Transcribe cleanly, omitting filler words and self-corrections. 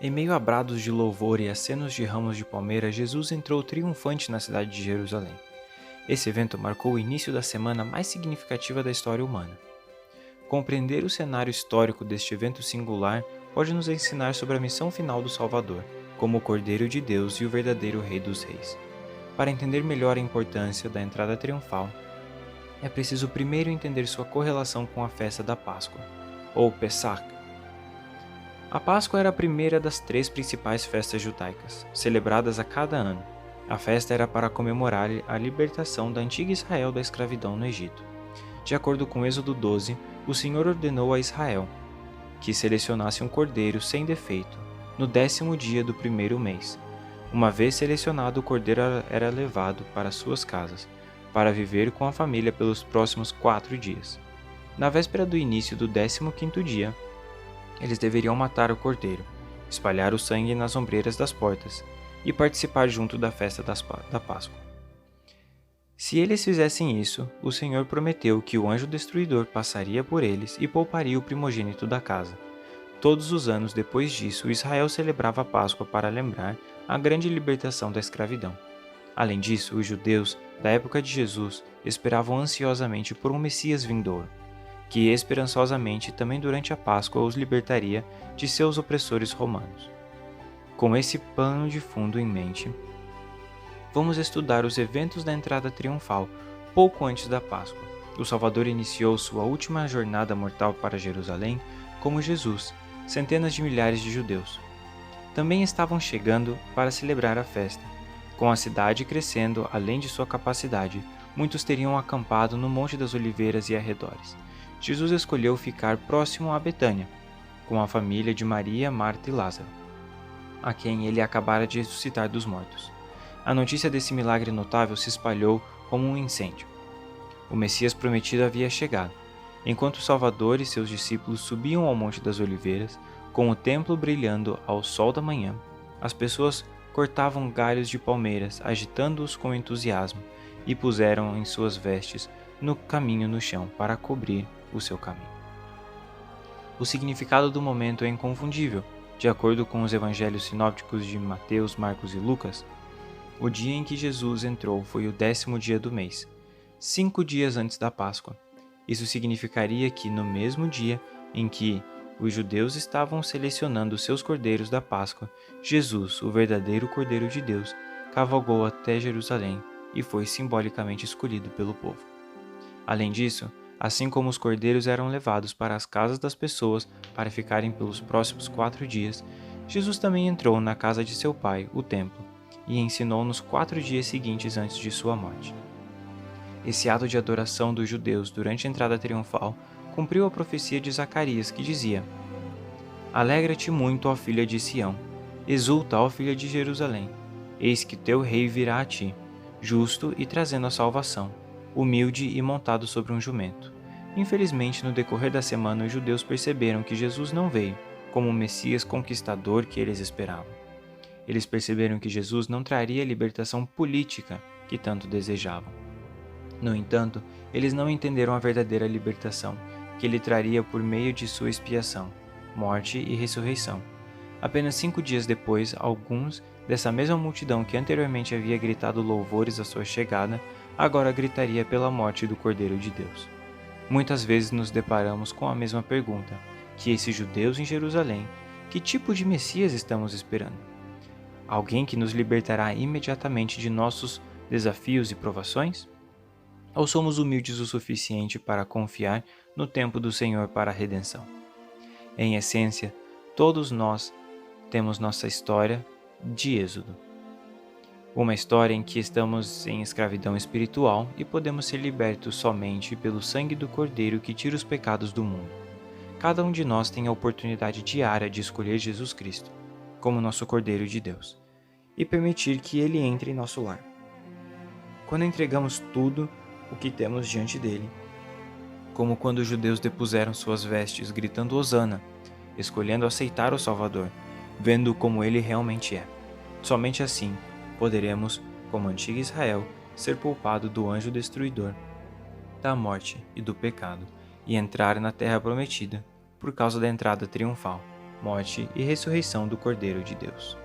Em meio a brados de louvor e acenos de ramos de palmeira, Jesus entrou triunfante na cidade de Jerusalém. Esse evento marcou o início da semana mais significativa da história humana. Compreender o cenário histórico deste evento singular pode nos ensinar sobre a missão final do Salvador, como o Cordeiro de Deus e o verdadeiro Rei dos Reis. Para entender melhor a importância da entrada triunfal, é preciso primeiro entender sua correlação com a festa da Páscoa, ou Pessach. A Páscoa era a primeira das três principais festas judaicas, celebradas a cada ano. A festa era para comemorar a libertação da antiga Israel da escravidão no Egito. De acordo com Êxodo 12, o Senhor ordenou a Israel que selecionasse um cordeiro sem defeito no 10º dia do primeiro mês. Uma vez selecionado, o cordeiro era levado para suas casas, para viver com a família pelos próximos 4 dias. Na véspera do início do 15º dia, eles deveriam matar o cordeiro, espalhar o sangue nas ombreiras das portas e participar junto da festa da Páscoa. Se eles fizessem isso, o Senhor prometeu que o anjo destruidor passaria por eles e pouparia o primogênito da casa. Todos os anos depois disso, Israel celebrava a Páscoa para lembrar a grande libertação da escravidão. Além disso, os judeus, da época de Jesus, esperavam ansiosamente por um Messias vindouro, que esperançosamente também durante a Páscoa os libertaria de seus opressores romanos. Com esse pano de fundo em mente, vamos estudar os eventos da entrada triunfal pouco antes da Páscoa. O Salvador iniciou sua última jornada mortal para Jerusalém como Jesus, centenas de milhares de judeus também estavam chegando para celebrar a festa. Com a cidade crescendo além de sua capacidade, muitos teriam acampado no Monte das Oliveiras e arredores. Jesus escolheu ficar próximo a Betânia, com a família de Maria, Marta e Lázaro, a quem ele acabara de ressuscitar dos mortos. A notícia desse milagre notável se espalhou como um incêndio. O Messias prometido havia chegado. Enquanto o Salvador e seus discípulos subiam ao Monte das Oliveiras, com o templo brilhando ao sol da manhã, as pessoas cortavam galhos de palmeiras, agitando-os com entusiasmo, e puseram em suas vestes no caminho no chão para cobrir o seu caminho. O significado do momento é inconfundível. De acordo com os evangelhos sinópticos de Mateus, Marcos e Lucas, o dia em que Jesus entrou foi o 10º dia do mês, 5 dias antes da Páscoa. Isso significaria que, no mesmo dia em que os judeus estavam selecionando seus cordeiros da Páscoa, Jesus, o verdadeiro Cordeiro de Deus, cavalgou até Jerusalém e foi simbolicamente escolhido pelo povo. Além disso, assim como os cordeiros eram levados para as casas das pessoas para ficarem pelos próximos 4 dias, Jesus também entrou na casa de seu pai, o templo, e ensinou nos 4 dias seguintes antes de sua morte. Esse ato de adoração dos judeus durante a entrada triunfal cumpriu a profecia de Zacarias, que dizia: Alegra-te muito, ó filha de Sião, exulta, ó filha de Jerusalém, eis que teu rei virá a ti, justo e trazendo a salvação, humilde e montado sobre um jumento. Infelizmente, no decorrer da semana, os judeus perceberam que Jesus não veio como o Messias conquistador que eles esperavam. Eles perceberam que Jesus não traria a libertação política que tanto desejavam. No entanto, eles não entenderam a verdadeira libertação que ele traria por meio de sua expiação, morte e ressurreição. Apenas 5 dias depois, alguns dessa mesma multidão que anteriormente havia gritado louvores à sua chegada, agora gritaria pela morte do Cordeiro de Deus. Muitas vezes nos deparamos com a mesma pergunta, que esses judeus em Jerusalém: que tipo de Messias estamos esperando? Alguém que nos libertará imediatamente de nossos desafios e provações? Ou somos humildes o suficiente para confiar no tempo do Senhor para a redenção? Em essência, todos nós temos nossa história de Êxodo. Uma história em que estamos em escravidão espiritual e podemos ser libertos somente pelo sangue do Cordeiro que tira os pecados do mundo. Cada um de nós tem a oportunidade diária de escolher Jesus Cristo como nosso Cordeiro de Deus e permitir que Ele entre em nosso lar. Quando entregamos tudo o que temos diante dele, como quando os judeus depuseram suas vestes gritando Hosana, escolhendo aceitar o Salvador, vendo como ele realmente é. Somente assim poderemos, como a antiga Israel, ser poupado do anjo destruidor, da morte e do pecado, e entrar na terra prometida por causa da entrada triunfal, morte e ressurreição do Cordeiro de Deus.